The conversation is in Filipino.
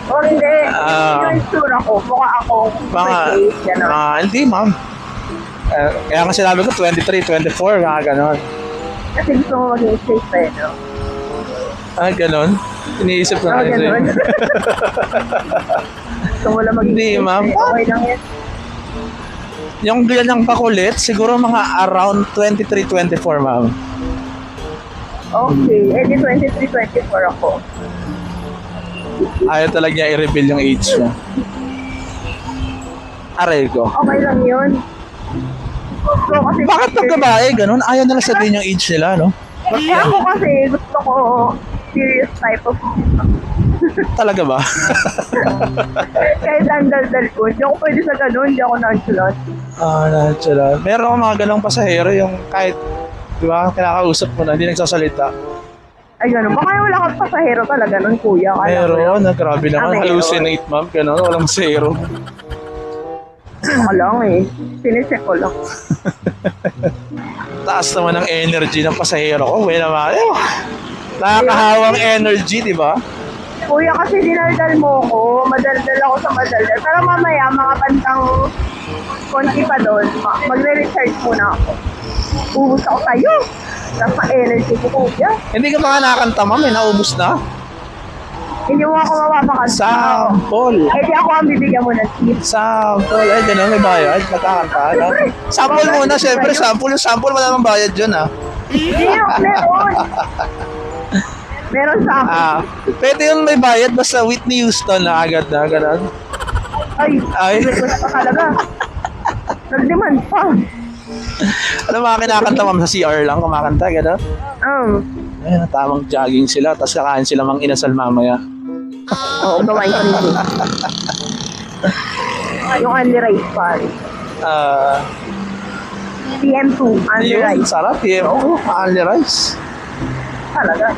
O hindi. Ah. Yung itsura ko, mukha akong Mga, gano'n. hindi ma'am. Kaya nga sinabi ko 23, 24, mga ganon. Kasi gusto mo maging safe eh, no? Ganon. Iniisip ko na Gano'n. Gusto mo lang maging Hindi, safe ma'am. eh. Okay lang yan. Yung ganyang pakulit, siguro mga around 23, 24, ma'am. Okay. Eh di 23, 24 ako. Ayaw talaga niya i-reveal yung age mo. Aray ko. Okay lang yun. So, kasi Bakit pag babae, ganun? Ayaw nila sabihin yung age nila, no? Eh ako kasi gusto ko serious type of Talaga ba? kahit ang daldal ko. Hindi ako pwede sa ganun, hindi ako nonchalant. Natural. Meron ako mga ganong pasahero yung kahit, di ba, kinakausap mo na, hindi nagsasalita. Ay ganun. Baka wala kang pasahero talaga nun, kuya. Meron, grabe naman. meron. Hallucinate, ma'am. Ganun, walang zero. Ako lang eh. Sinecheck ko lang. Taas naman ng energy ng pasahero ko. May naman. Nakakahawang energy, di ba? Kuya, kasi dinaldal mo ko. Madaldal ako sa madaldal. Pero mamaya, mga pantang konti pa doon, magre-recharge muna ako. Ubus ako sa'yo. Tapos ma-energy ko, kuya. Hindi ka mga nakakanta, ma'am. Naubos na. Hindi mo ako mapapakanta. Sample. Eh di ako ang bibigyan mo ng tip. Sample. Ay, ganun. May bayad. Nakakanta. No? Sample muna, syempre. Sample. Yung sample, wala namang bayad dyan, ha? Hindi, meron. Meron sa akin. Pwede yung may bayad. Basta Whitney Houston na agad na. Ganun. Ay. Request pa talaga. Nag-demand pa. Ano mga kinakanta, ma'am? Sa CR lang kumakanta. Ganun. Ayun, tamang jogging sila. Tapos kakain sila mang inasal mamaya. Oo, gawain ko rin yun. Yung only rice pa. PM2, only Yun, rice. sarap. Yeah. Oo, only rice. Talaga.